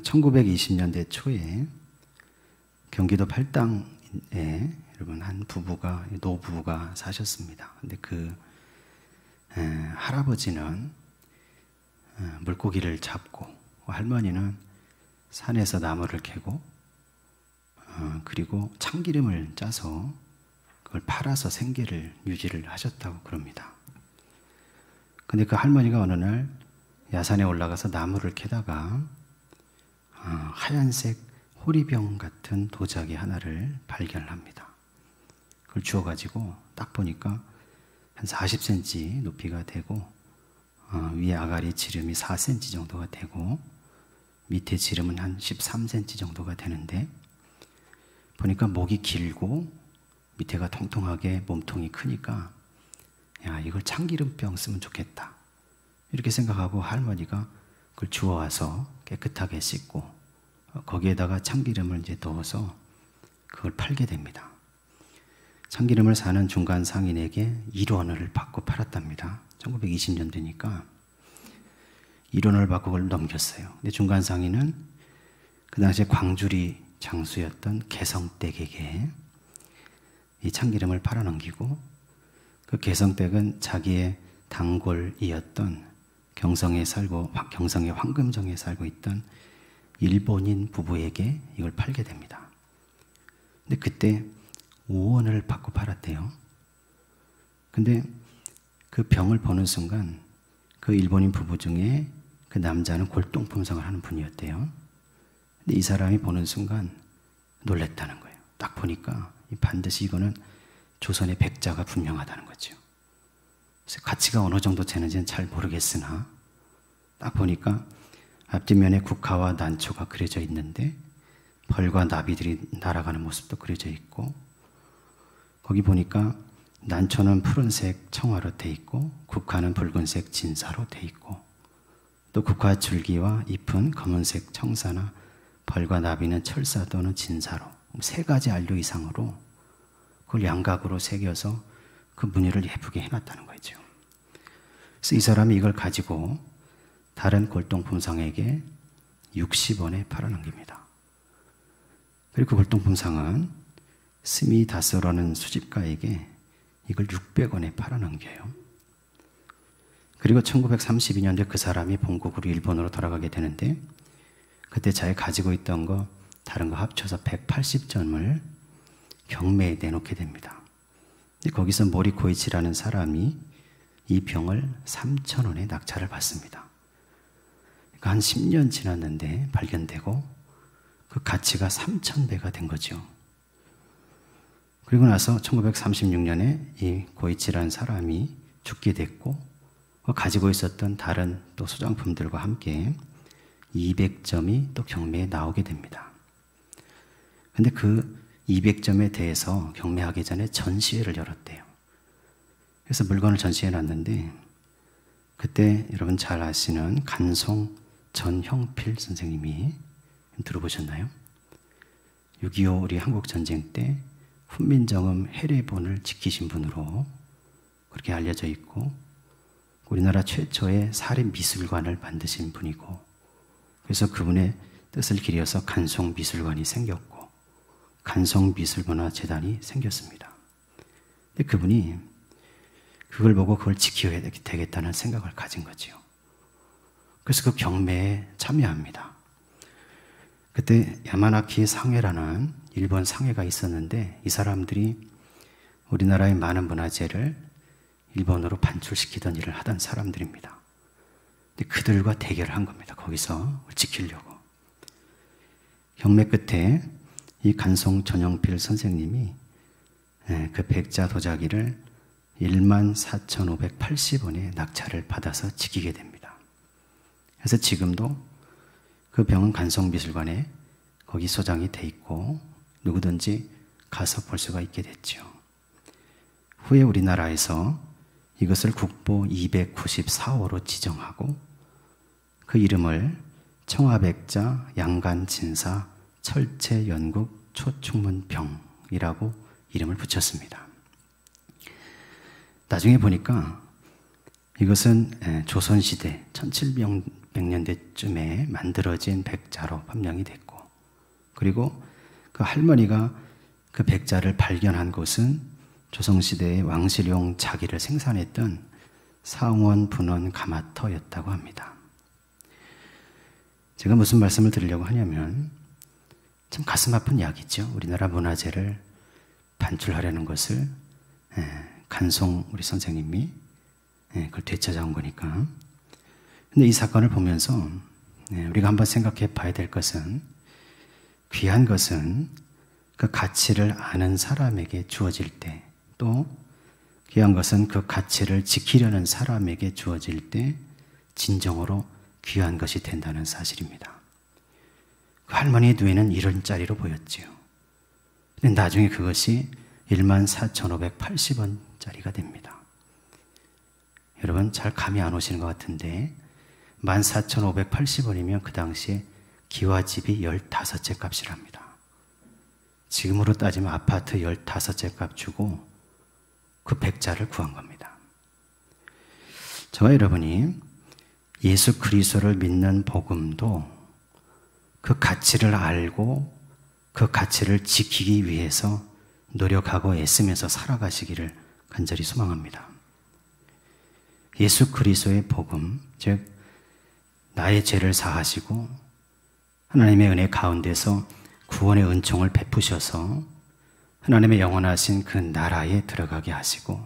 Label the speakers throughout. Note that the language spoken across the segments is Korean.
Speaker 1: 1920년대 초에 경기도 팔당에 여러분 한 부부가 노부부가 사셨습니다. 근데 그 할아버지는 물고기를 잡고 할머니는 산에서 나무를 캐고 그리고 참기름을 짜서 그걸 팔아서 생계를 유지를 하셨다고 그럽니다. 근데 그 할머니가 어느 날 야산에 올라가서 나무를 캐다가 하얀색 호리병 같은 도자기 하나를 발견을 합니다. 그걸 주워가지고 딱 보니까 한 40cm 높이가 되고 위에 아가리 지름이 4cm 정도가 되고 밑에 지름은 한 13cm 정도가 되는데 보니까 목이 길고 밑에가 통통하게 몸통이 크니까 야, 이걸 참기름병 쓰면 좋겠다 이렇게 생각하고 할머니가 그걸 주워와서 깨끗하게 씻고 거기에다가 참기름을 이제 넣어서 그걸 팔게 됩니다. 참기름을 사는 중간 상인에게 1원을 받고 팔았답니다. 1920년대니까 1원을 받고 그걸 넘겼어요. 근데 중간 상인은 그 당시에 광주리 장수였던 개성댁에게 이 참기름을 팔아넘기고 그 개성댁은 자기의 단골이었던 경성에 경성의 황금정에 살고 있던 일본인 부부에게 이걸 팔게 됩니다. 근데 그때 5원을 받고 팔았대요. 근데 그 병을 보는 순간 그 일본인 부부 중에 그 남자는 골동품성을 하는 분이었대요. 근데 이 사람이 보는 순간 놀랬다는 거예요. 딱 보니까 반드시 이거는 조선의 백자가 분명하다는 거죠. 그래서 가치가 어느 정도 되는지는 잘 모르겠으나 딱 보니까 앞뒷면에 국화와 난초가 그려져 있는데 벌과 나비들이 날아가는 모습도 그려져 있고 거기 보니까 난초는 푸른색 청화로 돼 있고 국화는 붉은색 진사로 돼 있고 또 국화 줄기와 잎은 검은색 청사나 벌과 나비는 철사 또는 진사로 3가지 안료 이상으로 그걸 양각으로 새겨서 그 무늬를 예쁘게 해놨다는 거죠. 그래서 이 사람이 이걸 가지고 다른 골동품상에게 60원에 팔아넘깁니다. 그리고 그 골동품상은 스미다스라는 수집가에게 이걸 600원에 팔아넘겨요. 그리고 1932년도에 그 사람이 본국으로 일본으로 돌아가게 되는데 그때 자기 가지고 있던 거 다른 거 합쳐서 180점을 경매에 내놓게 됩니다. 근데 거기서 모리코이치라는 사람이 이 병을 3,000원에 낙찰을 받습니다. 그러니까 한 10년 지났는데 발견되고 그 가치가 3,000배가 된 거죠. 그리고 나서 1936년에 이 고이치라는 사람이 죽게 됐고 가지고 있었던 다른 또 소장품들과 함께 200점이 또 경매에 나오게 됩니다. 근데 그 200점에 대해서 경매하기 전에 전시회를 열었대요. 그래서 물건을 전시해 놨는데 그때 여러분 잘 아시는 간송 전형필 선생님이 들어보셨나요? 6.25 우리 한국전쟁 때 훈민정음 해례본을 지키신 분으로 그렇게 알려져 있고 우리나라 최초의 사립미술관을 만드신 분이고 그래서 그분의 뜻을 기려서 간송미술관이 생겼고 간송미술문화재단이 생겼습니다. 근데 그분이 그걸 보고 그걸 지켜야 되겠다는 생각을 가진 거죠. 그래서 그 경매에 참여합니다. 그때 야마나키 상회라는 일본 상회가 있었는데 이 사람들이 우리나라의 많은 문화재를 일본으로 반출시키던 일을 하던 사람들입니다. 근데 그들과 대결을 한 겁니다. 거기서 지키려고. 경매 끝에 이 간송 전형필 선생님이 그 백자 도자기를 14,580원에 낙찰을 받아서 지키게 됩니다. 그래서 지금도 그 병은 간송미술관에 거기 소장이 돼 있고 누구든지 가서 볼 수가 있게 됐죠. 후에 우리나라에서 이것을 국보 294호로 지정하고 그 이름을 청화백자 양간진사 철채연국 초충문병이라고 이름을 붙였습니다. 나중에 보니까 이것은 조선시대 1600년대쯤에 만들어진 백자로 판명이 됐고, 그리고 그 할머니가 그 백자를 발견한 곳은 조선시대의 왕실용 자기를 생산했던 상원 분원 가마터였다고 합니다. 제가 무슨 말씀을 드리려고 하냐면 참 가슴 아픈 이야기죠. 우리나라 문화재를 반출하려는 것을 간송 우리 선생님이 그걸 되찾아온 거니까. 근데 이 사건을 보면서 우리가 한번 생각해 봐야 될 것은, 귀한 것은 그 가치를 아는 사람에게 주어질 때, 또 귀한 것은 그 가치를 지키려는 사람에게 주어질 때 진정으로 귀한 것이 된다는 사실입니다. 그 할머니의 뇌는 1원짜리로 보였지요. 근데 나중에 그것이 14,580원짜리가 됩니다. 여러분 잘 감이 안 오시는 것 같은데 14,580원이면 그 당시에 기와집이 15채 값이랍니다. 지금으로 따지면 아파트 15채 값 주고 그 백자를 구한 겁니다. 저와 여러분이 예수 그리스도를 믿는 복음도 그 가치를 알고 그 가치를 지키기 위해서 노력하고 애쓰면서 살아가시기를 간절히 소망합니다. 예수 그리스도의 복음, 즉 나의 죄를 사하시고 하나님의 은혜 가운데서 구원의 은총을 베푸셔서 하나님의 영원하신 그 나라에 들어가게 하시고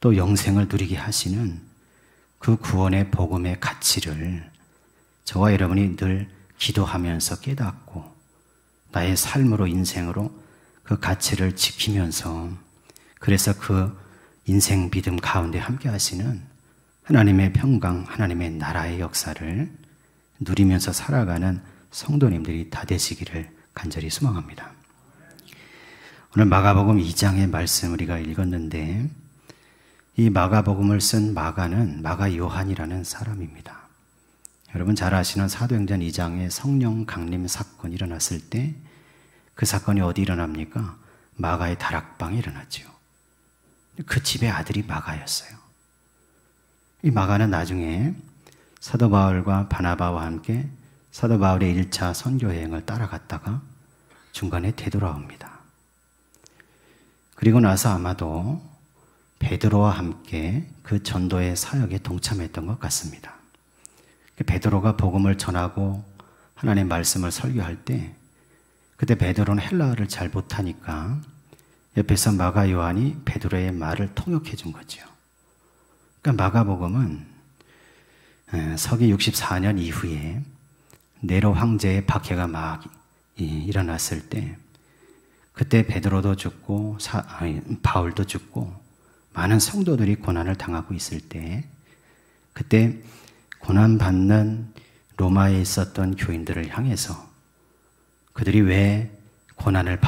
Speaker 1: 또 영생을 누리게 하시는 그 구원의 복음의 가치를 저와 여러분이 늘 기도하면서 깨닫고 나의 삶으로 인생으로 그 가치를 지키면서 그래서 그 인생 믿음 가운데 함께 하시는 하나님의 평강, 하나님의 나라의 역사를 누리면서 살아가는 성도님들이 다 되시기를 간절히 소망합니다. 오늘 마가복음 2장의 말씀 우리가 읽었는데 이 마가복음을 쓴 마가는 마가 요한이라는 사람입니다. 여러분 잘 아시는 사도행전 2장의 성령 강림 사건이 일어났을 때 그 사건이 어디 일어납니까? 마가의 다락방에 일어났죠. 그 집의 아들이 마가였어요. 이 마가는 나중에 사도 바울과 바나바와 함께 사도 바울의 1차 선교 여행을 따라갔다가 중간에 되돌아옵니다. 그리고 나서 아마도 베드로와 함께 그 전도의 사역에 동참했던 것 같습니다. 베드로가 복음을 전하고 하나님의 말씀을 설교할 때 그때 베드로는 헬라어를 잘 못하니까 옆에서 마가 요한이 베드로의 말을 통역해 준 거죠. 그러니까 마가복음은 서기 64년 이후에 네로 황제의 박해가 막 일어났을 때 그때 베드로도 죽고 바울도 죽고 많은 성도들이 고난을 당하고 있을 때 그때 고난받는 로마에 있었던 교인들을 향해서 그들이 왜 고난을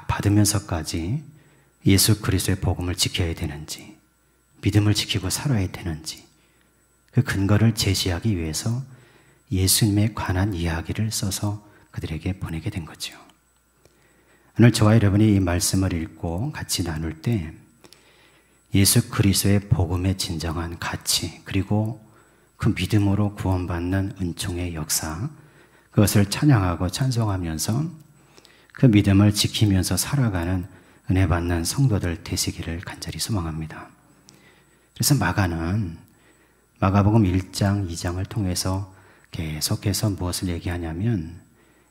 Speaker 1: 받으면서까지 예수 그리스도의 복음을 지켜야 되는지, 믿음을 지키고 살아야 되는지 그 근거를 제시하기 위해서 예수님에 관한 이야기를 써서 그들에게 보내게 된 거죠. 오늘 저와 여러분이 이 말씀을 읽고 같이 나눌 때 예수 그리스도의 복음의 진정한 가치, 그리고 그 믿음으로 구원받는 은총의 역사, 그것을 찬양하고 찬송하면서 그 믿음을 지키면서 살아가는 은혜 받는 성도들 되시기를 간절히 소망합니다. 그래서 마가는 마가복음 1장, 2장을 통해서 계속해서 무엇을 얘기하냐면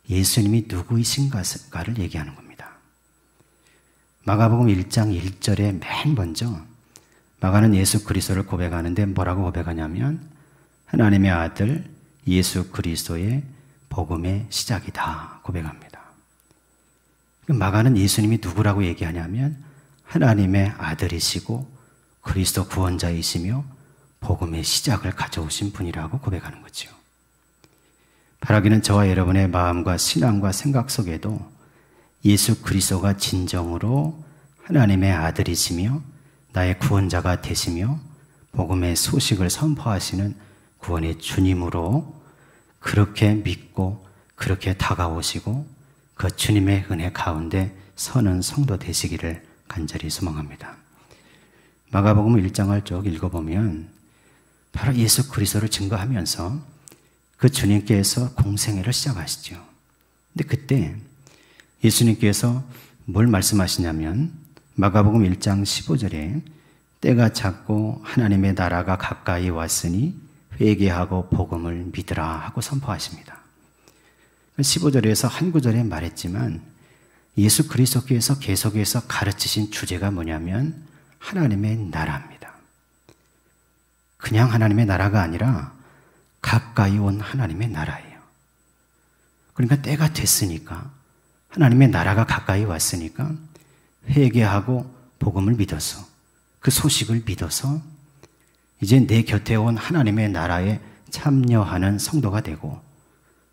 Speaker 1: 예수님이 누구이신가를 얘기하는 겁니다. 마가복음 1장 1절에 맨 먼저 마가는 예수 그리스도를 고백하는데 뭐라고 고백하냐면 하나님의 아들 예수 그리스도의 복음의 시작이다 고백합니다. 마가는 예수님이 누구라고 얘기하냐면 하나님의 아들이시고 그리스도 구원자이시며 복음의 시작을 가져오신 분이라고 고백하는 거죠. 바라기는 저와 여러분의 마음과 신앙과 생각 속에도 예수 그리스도가 진정으로 하나님의 아들이시며 나의 구원자가 되시며 복음의 소식을 선포하시는 구원의 주님으로 그렇게 믿고 그렇게 다가오시고 그 주님의 은혜 가운데 서는 성도 되시기를 간절히 소망합니다. 마가복음 1장을 쭉 읽어보면 바로 예수 그리스도를 증거하면서 그 주님께서 공생애를 시작하시죠. 근데 그때 예수님께서 뭘 말씀하시냐면 마가복음 1장 15절에 때가 찼고 하나님의 나라가 가까이 왔으니 회개하고 복음을 믿으라 하고 선포하십니다. 15절에서 한 구절에 말했지만 예수 그리스도께서 계속해서 가르치신 주제가 뭐냐면 하나님의 나라입니다. 그냥 하나님의 나라가 아니라 가까이 온 하나님의 나라예요. 그러니까 때가 됐으니까 하나님의 나라가 가까이 왔으니까 회개하고 복음을 믿어서 그 소식을 믿어서 이제 내 곁에 온 하나님의 나라에 참여하는 성도가 되고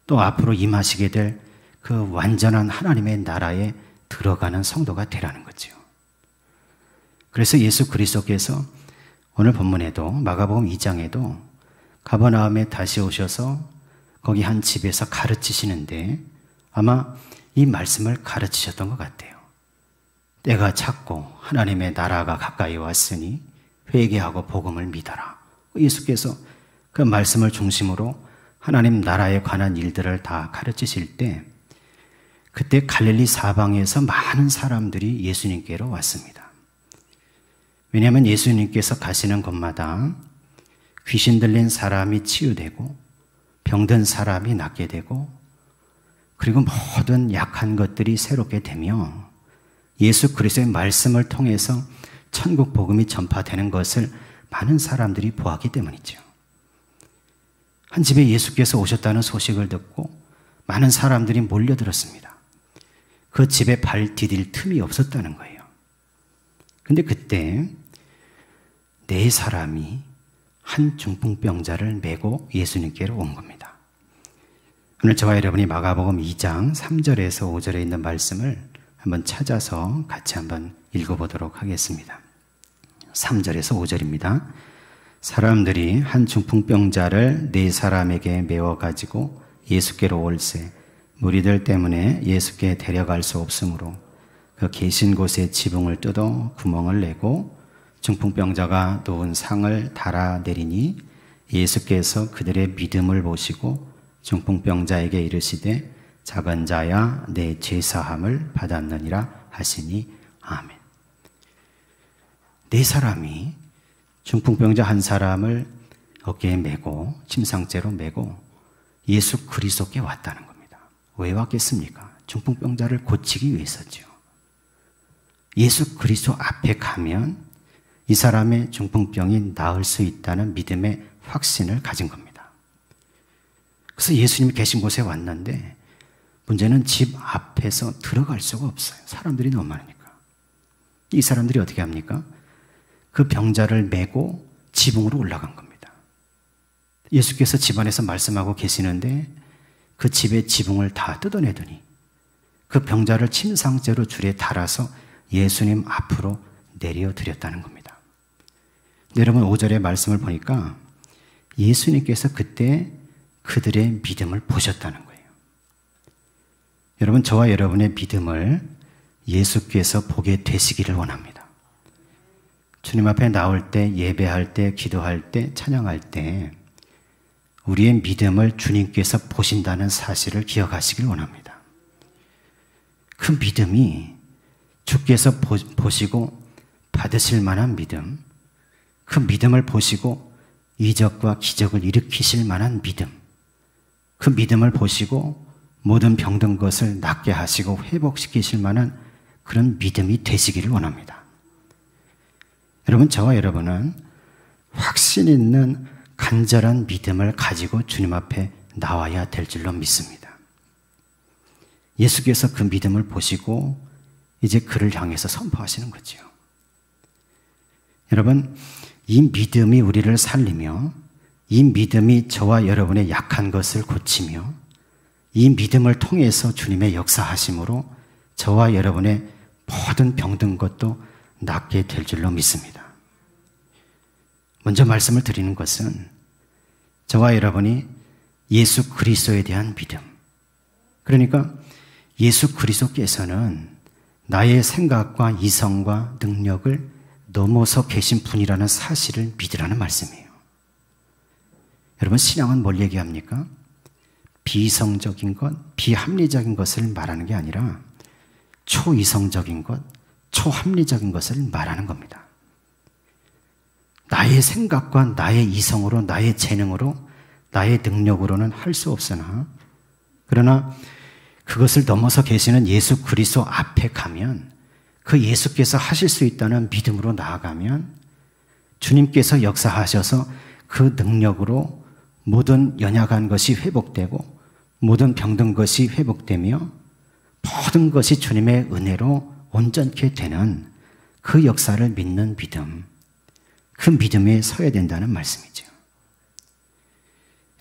Speaker 1: 또 앞으로 임하시게 될 그 완전한 하나님의 나라에 들어가는 성도가 되라는 거죠. 그래서 예수 그리스도께서 오늘 본문에도 마가복음 2장에도 가버나움에 다시 오셔서 거기 한 집에서 가르치시는데 아마 이 말씀을 가르치셨던 것 같아요. 때가 찼고 하나님의 나라가 가까이 왔으니 회개하고 복음을 믿어라. 예수께서 그 말씀을 중심으로 하나님 나라에 관한 일들을 다 가르치실 때 그때 갈릴리 사방에서 많은 사람들이 예수님께로 왔습니다. 왜냐하면 예수님께서 가시는 곳마다 귀신 들린 사람이 치유되고 병든 사람이 낫게 되고 그리고 모든 약한 것들이 새롭게 되며 예수 그리스도의 말씀을 통해서 천국 복음이 전파되는 것을 많은 사람들이 보았기 때문이죠. 한 집에 예수께서 오셨다는 소식을 듣고 많은 사람들이 몰려들었습니다. 그 집에 발 디딜 틈이 없었다는 거예요. 근데 그때 네 사람이 한 중풍병자를 메고 예수님께로 온 겁니다. 오늘 저와 여러분이 마가복음 2장 3절에서 5절에 있는 말씀을 한번 찾아서 같이 한번 읽어보도록 하겠습니다. 3절에서 5절입니다. 사람들이 한 중풍병자를 네 사람에게 메워가지고 예수께로 올세 무리들 때문에 예수께 데려갈 수 없으므로 그 계신 곳에 지붕을 뜯어 구멍을 내고 중풍병자가 놓은 상을 달아내리니 예수께서 그들의 믿음을 보시고 중풍병자에게 이르시되 작은 자야 내 죄사함을 받았느니라 하시니 아멘. 네 사람이 중풍병자 한 사람을 어깨에 메고 침상째로 메고 예수 그리스도께 왔다는 겁니다. 왜 왔겠습니까? 중풍병자를 고치기 위해서죠. 예수 그리스도 앞에 가면 이 사람의 중풍병이 나을 수 있다는 믿음의 확신을 가진 겁니다. 그래서 예수님이 계신 곳에 왔는데 문제는 집 앞에서 들어갈 수가 없어요. 사람들이 너무 많으니까. 이 사람들이 어떻게 합니까? 그 병자를 메고 지붕으로 올라간 겁니다. 예수께서 집안에서 말씀하고 계시는데 그 집의 지붕을 다 뜯어내더니 그 병자를 침상째로 줄에 달아서 예수님 앞으로 내려드렸다는 겁니다. 여러분 5절의 말씀을 보니까 예수님께서 그때 그들의 믿음을 보셨다는 거예요. 여러분 저와 여러분의 믿음을 예수께서 보게 되시기를 원합니다. 주님 앞에 나올 때, 예배할 때, 기도할 때, 찬양할 때 우리의 믿음을 주님께서 보신다는 사실을 기억하시길 원합니다. 그 믿음이 주께서 보시고 받으실 만한 믿음, 그 믿음을 보시고 이적과 기적을 일으키실 만한 믿음, 그 믿음을 보시고 모든 병든 것을 낫게 하시고 회복시키실 만한 그런 믿음이 되시기를 원합니다. 여러분, 저와 여러분은 확신 있는 간절한 믿음을 가지고 주님 앞에 나와야 될 줄로 믿습니다. 예수께서 그 믿음을 보시고 이제 그를 향해서 선포하시는 거죠. 여러분, 이 믿음이 우리를 살리며 이 믿음이 저와 여러분의 약한 것을 고치며 이 믿음을 통해서 주님의 역사하심으로 저와 여러분의 모든 병든 것도 낫게 될 줄로 믿습니다. 먼저 말씀을 드리는 것은 저와 여러분이 예수 그리스도에 대한 믿음, 그러니까 예수 그리스도께서는 나의 생각과 이성과 능력을 넘어서 계신 분이라는 사실을 믿으라는 말씀이에요. 여러분, 신앙은 뭘 얘기합니까? 비이성적인 것, 비합리적인 것을 말하는 게 아니라 초이성적인 것, 초합리적인 것을 말하는 겁니다. 나의 생각과 나의 이성으로, 나의 재능으로, 나의 능력으로는 할 수 없으나, 그러나 그것을 넘어서 계시는 예수 그리스도 앞에 가면, 그 예수께서 하실 수 있다는 믿음으로 나아가면 주님께서 역사하셔서 그 능력으로 모든 연약한 것이 회복되고 모든 병든 것이 회복되며 모든 것이 주님의 은혜로 온전케 되는 그 역사를 믿는 믿음, 그 믿음에 서야 된다는 말씀이죠.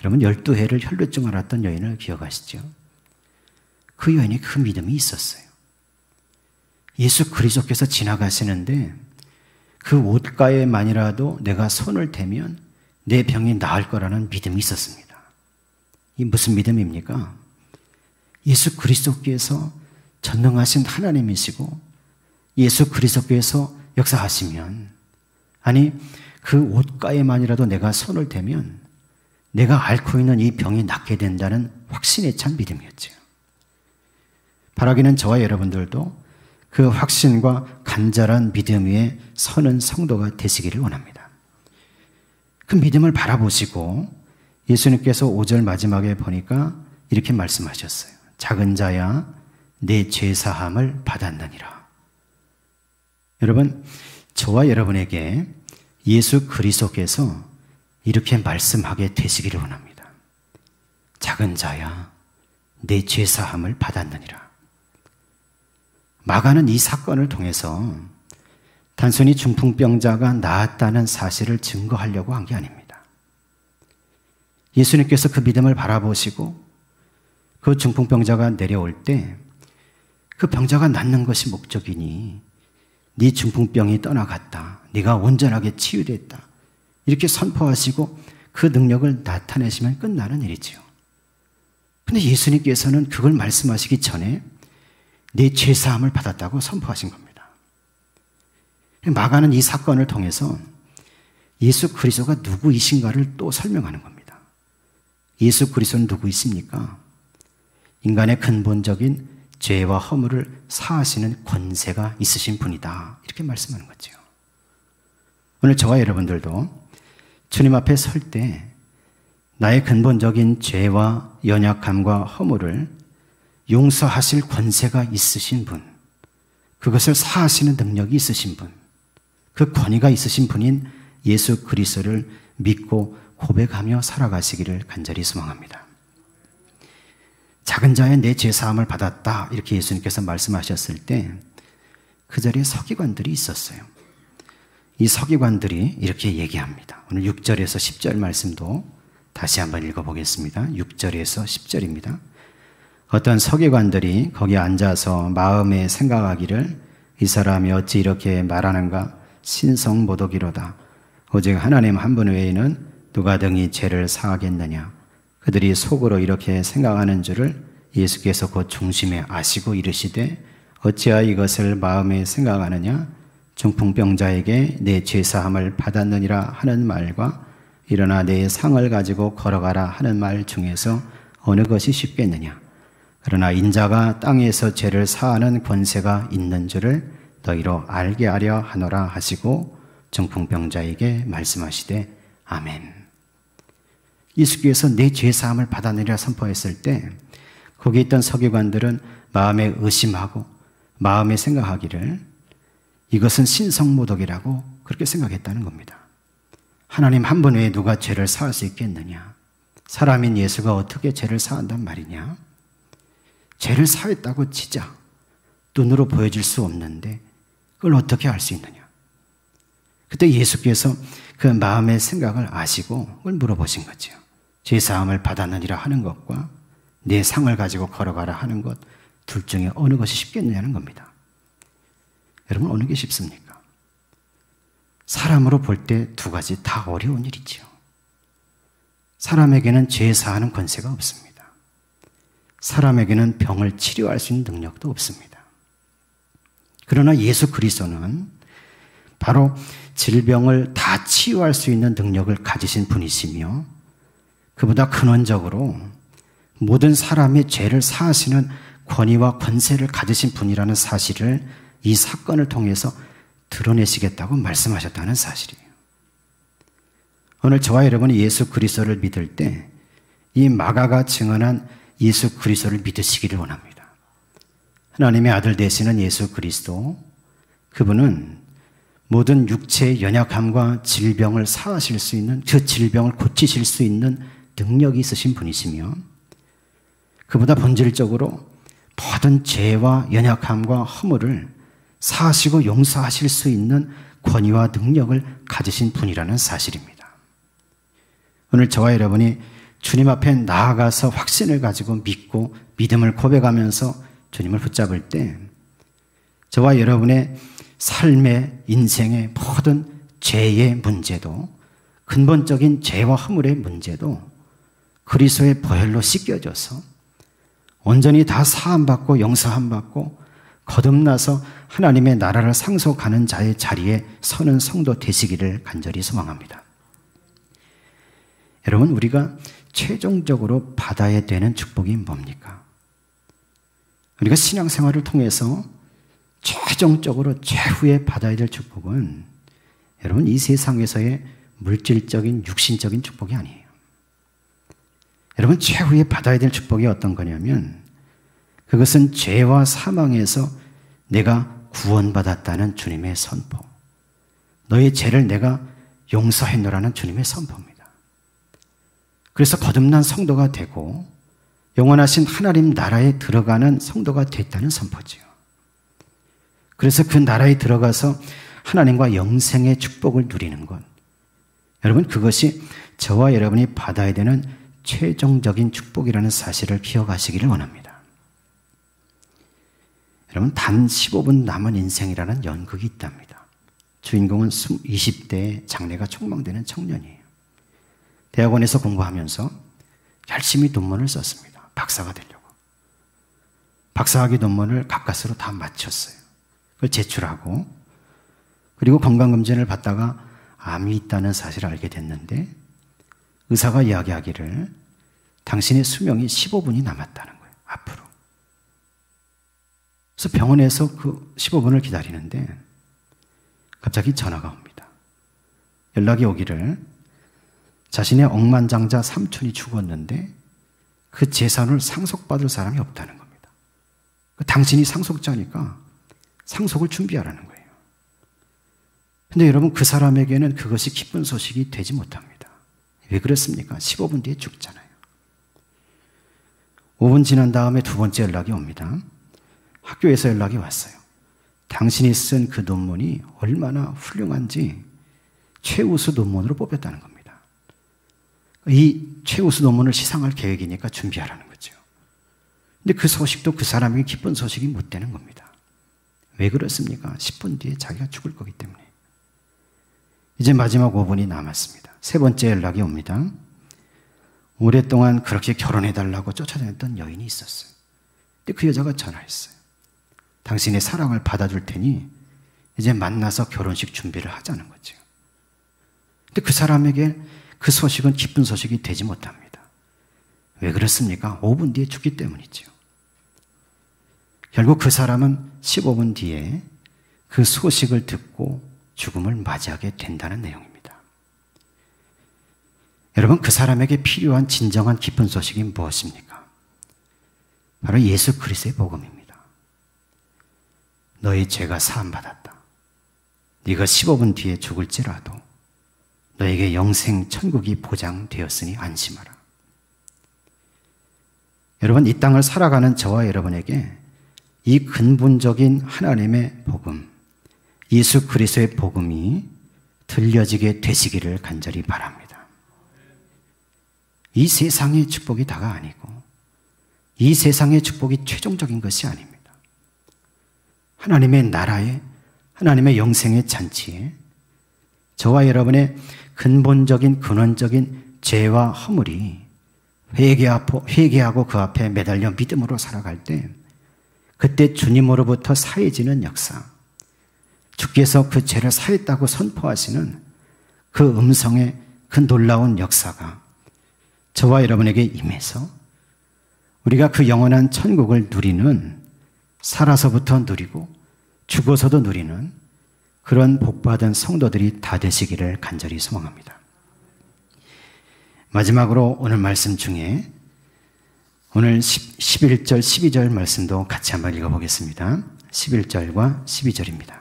Speaker 1: 여러분, 12해를 혈루증 앓았던 여인을 기억하시죠? 그 여인이 그 믿음이 있었어요. 예수 그리스도께서 지나가시는데 그 옷가에만이라도 내가 손을 대면 내 병이 나을 거라는 믿음이 있었습니다. 이 무슨 믿음입니까? 예수 그리스도께서 전능하신 하나님이시고 예수 그리스도께서 역사하시면, 아니 그 옷가에만이라도 내가 손을 대면 내가 앓고 있는 이 병이 낫게 된다는 확신에 찬 믿음이었죠. 바라기는 저와 여러분들도 그 확신과 간절한 믿음 위에 서는 성도가 되시기를 원합니다. 그 믿음을 바라보시고 예수님께서 5절 마지막에 보니까 이렇게 말씀하셨어요. 작은 자야 내 죄사함을 받았느니라. 여러분, 저와 여러분에게 예수 그리스도께서 이렇게 말씀하게 되시기를 원합니다. 작은 자야 내 죄사함을 받았느니라. 마가는 이 사건을 통해서 단순히 중풍병자가 나았다는 사실을 증거하려고 한 게 아닙니다. 예수님께서 그 믿음을 바라보시고 그 중풍병자가 내려올 때 그 병자가 낫는 것이 목적이니 네 중풍병이 떠나갔다. 네가 온전하게 치유됐다. 이렇게 선포하시고 그 능력을 나타내시면 끝나는 일이지요. 그런데 예수님께서는 그걸 말씀하시기 전에 내 죄사함을 받았다고 선포하신 겁니다. 마가는 이 사건을 통해서 예수 그리스도가 누구이신가를 또 설명하는 겁니다. 예수 그리스도는 누구이십니까? 인간의 근본적인 죄와 허물을 사하시는 권세가 있으신 분이다. 이렇게 말씀하는 거죠. 오늘 저와 여러분들도 주님 앞에 설 때 나의 근본적인 죄와 연약함과 허물을 용서하실 권세가 있으신 분, 그것을 사하시는 능력이 있으신 분, 그 권위가 있으신 분인 예수 그리스도를 믿고 고백하며 살아가시기를 간절히 소망합니다. 작은 자의 내 죄사함을 받았다, 이렇게 예수님께서 말씀하셨을 때 그 자리에 서기관들이 있었어요. 이 서기관들이 이렇게 얘기합니다. 오늘 6절에서 10절 말씀도 다시 한번 읽어보겠습니다. 6절에서 10절입니다. 어떤 서기관들이 거기 앉아서 마음에 생각하기를 이 사람이 어찌 이렇게 말하는가? 신성모독이로다. 오직 하나님 한 분 외에는 누가 등이 죄를 사하겠느냐? 그들이 속으로 이렇게 생각하는 줄을 예수께서 곧 중심에 아시고 이르시되 어찌하여 이것을 마음에 생각하느냐? 중풍병자에게 내 죄사함을 받았느니라 하는 말과 일어나 내 상을 가지고 걸어가라 하는 말 중에서 어느 것이 쉽겠느냐? 그러나 인자가 땅에서 죄를 사하는 권세가 있는 줄을 너희로 알게 하려 하노라 하시고 중풍병자에게 말씀하시되 아멘. 예수께서 내 죄사함을 받았느니라 선포했을 때 거기 있던 서기관들은 마음에 의심하고 마음에 생각하기를 이것은 신성모독이라고 그렇게 생각했다는 겁니다. 하나님 한 분 외에 누가 죄를 사할 수 있겠느냐? 사람인 예수가 어떻게 죄를 사한단 말이냐? 죄를 사했다고 치자 눈으로 보여줄 수 없는데 그걸 어떻게 알 수 있느냐? 그때 예수께서 그 마음의 생각을 아시고 그걸 물어보신 거죠. 죄사함을 받았느니라 하는 것과 내 상을 가지고 걸어가라 하는 것 둘 중에 어느 것이 쉽겠느냐는 겁니다. 여러분, 어느 게 쉽습니까? 사람으로 볼 때 두 가지 다 어려운 일이죠. 사람에게는 죄 사하는 권세가 없습니다. 사람에게는 병을 치료할 수 있는 능력도 없습니다. 그러나 예수 그리스도는 바로 질병을 다 치유할 수 있는 능력을 가지신 분이시며 그보다 근원적으로 모든 사람의 죄를 사하시는 권위와 권세를 가지신 분이라는 사실을 이 사건을 통해서 드러내시겠다고 말씀하셨다는 사실이에요. 오늘 저와 여러분이 예수 그리스도를 믿을 때 이 마가가 증언한 예수 그리스도를 믿으시기를 원합니다. 하나님의 아들 되시는 예수 그리스도, 그분은 모든 육체의 연약함과 질병을 사하실 수 있는, 그 질병을 고치실 수 있는 능력이 있으신 분이시며, 그보다 본질적으로 모든 죄와 연약함과 허물을 사하시고 용서하실 수 있는 권위와 능력을 가지신 분이라는 사실입니다. 오늘 저와 여러분이 주님 앞에 나아가서 확신을 가지고 믿고 믿음을 고백하면서 주님을 붙잡을 때 저와 여러분의 삶의 인생의 모든 죄의 문제도, 근본적인 죄와 허물의 문제도 그리스도의 보혈로 씻겨져서 온전히 다 사함받고 용서함받고 거듭나서 하나님의 나라를 상속하는 자의 자리에 서는 성도 되시기를 간절히 소망합니다. 여러분, 우리가 최종적으로 받아야 되는 축복이 뭡니까? 우리가 신앙생활을 통해서 최종적으로 최후에 받아야 될 축복은 여러분, 이 세상에서의 물질적인 육신적인 축복이 아니에요. 여러분, 최후에 받아야 될 축복이 어떤 거냐면 그것은 죄와 사망에서 내가 구원받았다는 주님의 선포, 너의 죄를 내가 용서했노라는 주님의 선포입니다. 그래서 거듭난 성도가 되고 영원하신 하나님 나라에 들어가는 성도가 됐다는 선포지요. 그래서 그 나라에 들어가서 하나님과 영생의 축복을 누리는 것, 여러분, 그것이 저와 여러분이 받아야 되는 최종적인 축복이라는 사실을 기억하시기를 원합니다. 여러분, 단 15분 남은 인생이라는 연극이 있답니다. 주인공은 20대의 장래가 촉망되는 청년이에요. 대학원에서 공부하면서 열심히 논문을 썼습니다. 박사가 되려고. 박사학위 논문을 가까스로 다 마쳤어요. 그걸 제출하고, 그리고 건강검진을 받다가 암이 있다는 사실을 알게 됐는데 의사가 이야기하기를 당신의 수명이 15분이 남았다는 거예요. 앞으로. 그래서 병원에서 그 15분을 기다리는데 갑자기 전화가 옵니다. 연락이 오기를 자신의 억만장자 삼촌이 죽었는데 그 재산을 상속받을 사람이 없다는 겁니다. 당신이 상속자니까 상속을 준비하라는 거예요. 근데 여러분, 그 사람에게는 그것이 기쁜 소식이 되지 못합니다. 왜 그렇습니까? 15분 뒤에 죽잖아요. 5분 지난 다음에 두 번째 연락이 옵니다. 학교에서 연락이 왔어요. 당신이 쓴 그 논문이 얼마나 훌륭한지 최우수 논문으로 뽑혔다는 겁니다. 이 최우수 논문을 시상할 계획이니까 준비하라는 거죠. 근데 그 소식도 그 사람에게 기쁜 소식이 못 되는 겁니다. 왜 그렇습니까? 10분 뒤에 자기가 죽을 거기 때문에. 이제 마지막 5분이 남았습니다. 세 번째 연락이 옵니다. 오랫동안 그렇게 결혼해달라고 쫓아다녔던 여인이 있었어요. 근데 그 여자가 전화했어요. 당신의 사랑을 받아줄 테니 이제 만나서 결혼식 준비를 하자는 거죠. 근데 그 사람에게 그 소식은 기쁜 소식이 되지 못합니다. 왜 그렇습니까? 5분 뒤에 죽기 때문이죠. 결국 그 사람은 15분 뒤에 그 소식을 듣고 죽음을 맞이하게 된다는 내용입니다. 여러분, 그 사람에게 필요한 진정한 기쁜 소식이 무엇입니까? 바로 예수 그리스도의 복음입니다. 너의 죄가 사함받았다. 네가 15분 뒤에 죽을지라도 너에게 영생 천국이 보장되었으니 안심하라. 여러분, 이 땅을 살아가는 저와 여러분에게 이 근본적인 하나님의 복음, 예수 그리스도의 복음이 들려지게 되시기를 간절히 바랍니다. 이 세상의 축복이 다가 아니고 이 세상의 축복이 최종적인 것이 아닙니다. 하나님의 나라에, 하나님의 영생의 잔치에 저와 여러분의 근본적인 근원적인 죄와 허물이 회개하고 그 앞에 매달려 믿음으로 살아갈 때 그때 주님으로부터 사해지는 역사, 주께서 그 죄를 사했다고 선포하시는 그 음성의 그 놀라운 역사가 저와 여러분에게 임해서 우리가 그 영원한 천국을 누리는, 살아서부터 누리고 죽어서도 누리는 그런 복받은 성도들이 다 되시기를 간절히 소망합니다. 마지막으로 오늘 말씀 중에 오늘 11절, 12절 말씀도 같이 한번 읽어보겠습니다. 11절과 12절입니다.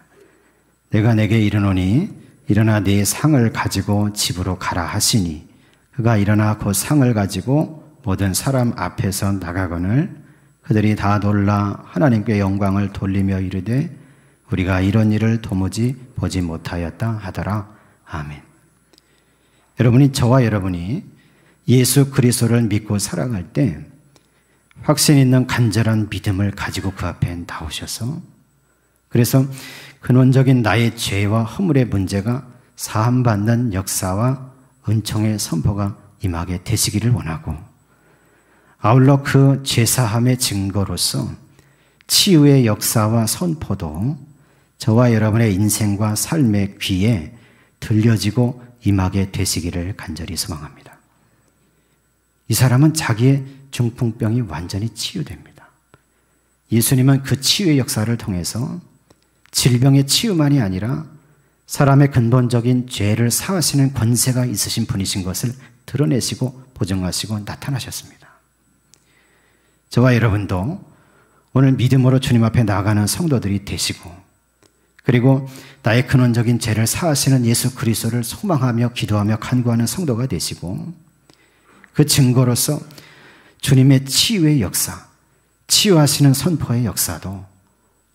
Speaker 1: 내가 내게 이르노니 일어나 네 상을 가지고 집으로 가라 하시니 그가 일어나 그 상을 가지고 모든 사람 앞에서 나가거늘 그들이 다 놀라 하나님께 영광을 돌리며 이르되 우리가 이런 일을 도무지 보지 못하였다 하더라. 아멘. 여러분이, 저와 여러분이 예수 그리스도를 믿고 살아갈 때 확신 있는 간절한 믿음을 가지고 그 앞에 나오셔서, 그래서 근원적인 나의 죄와 허물의 문제가 사함받는 역사와 은총의 선포가 임하게 되시기를 원하고, 아울러 그 죄사함의 증거로서 치유의 역사와 선포도 저와 여러분의 인생과 삶의 귀에 들려지고 임하게 되시기를 간절히 소망합니다. 이 사람은 자기의 중풍병이 완전히 치유됩니다. 예수님은 그 치유의 역사를 통해서 질병의 치유만이 아니라 사람의 근본적인 죄를 사하시는 권세가 있으신 분이신 것을 드러내시고 보증하시고 나타나셨습니다. 저와 여러분도 오늘 믿음으로 주님 앞에 나아가는 성도들이 되시고, 그리고 나의 근원적인 죄를 사하시는 예수 그리스도를 소망하며 기도하며 간구하는 성도가 되시고, 그 증거로서 주님의 치유의 역사, 치유하시는 선포의 역사도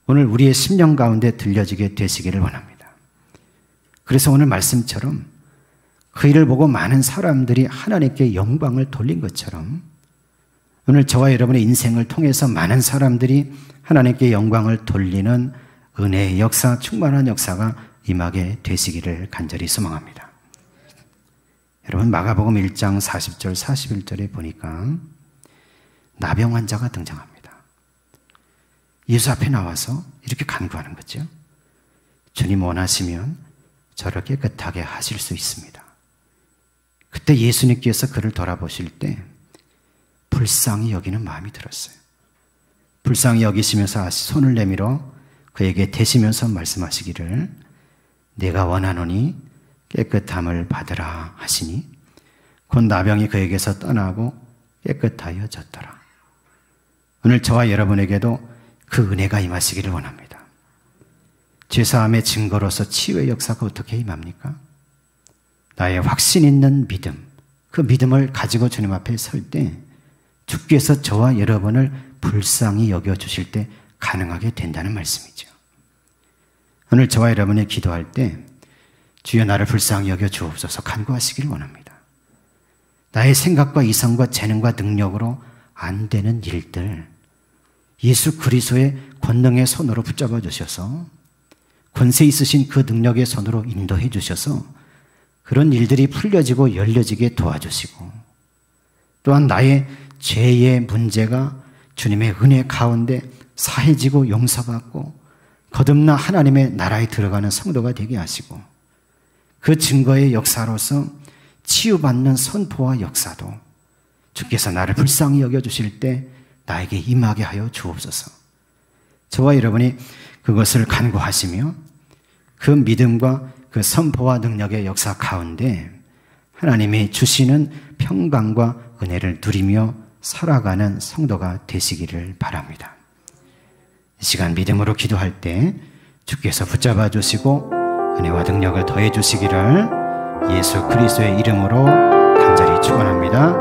Speaker 1: 오늘 우리의 심령 가운데 들려지게 되시기를 원합니다. 그래서 오늘 말씀처럼 그 일을 보고 많은 사람들이 하나님께 영광을 돌린 것처럼 오늘 저와 여러분의 인생을 통해서 많은 사람들이 하나님께 영광을 돌리는 은혜의 역사, 충만한 역사가 임하게 되시기를 간절히 소망합니다. 여러분, 마가복음 1장 40절 41절에 보니까 나병 환자가 등장합니다. 예수 앞에 나와서 이렇게 간구하는 거죠. 주님 원하시면 저를 깨끗하게 하실 수 있습니다. 그때 예수님께서 그를 돌아보실 때 불쌍히 여기는 마음이 들었어요. 불쌍히 여기시면서 손을 내밀어 그에게 대시면서 말씀하시기를 내가 원하노니 깨끗함을 받으라 하시니 곧 나병이 그에게서 떠나고 깨끗하여졌더라. 오늘 저와 여러분에게도 그 은혜가 임하시기를 원합니다. 죄사함의 증거로서 치유의 역사가 어떻게 임합니까? 나의 확신 있는 믿음, 그 믿음을 가지고 주님 앞에 설 때 주께서 저와 여러분을 불쌍히 여겨주실 때 가능하게 된다는 말씀이죠. 오늘 저와 여러분이 기도할 때 주여 나를 불쌍히 여겨 주옵소서 간구하시기를 원합니다. 나의 생각과 이성과 재능과 능력으로 안 되는 일들 예수 그리스도의 권능의 손으로 붙잡아 주셔서 권세 있으신 그 능력의 손으로 인도해 주셔서 그런 일들이 풀려지고 열려지게 도와주시고, 또한 나의 죄의 문제가 주님의 은혜 가운데 사해지고 용서받고 거듭나 하나님의 나라에 들어가는 성도가 되게 하시고, 그 증거의 역사로서 치유받는 선포와 역사도 주께서 나를 불쌍히 여겨주실 때 나에게 임하게 하여 주옵소서. 저와 여러분이 그것을 간구하시며 그 믿음과 그 선포와 능력의 역사 가운데 하나님이 주시는 평강과 은혜를 누리며 살아가는 성도가 되시기를 바랍니다. 이 시간 믿음으로 기도할 때 주께서 붙잡아 주시고 은혜와 능력을 더해 주시기를 예수 그리스도의 이름으로 간절히 축원합니다.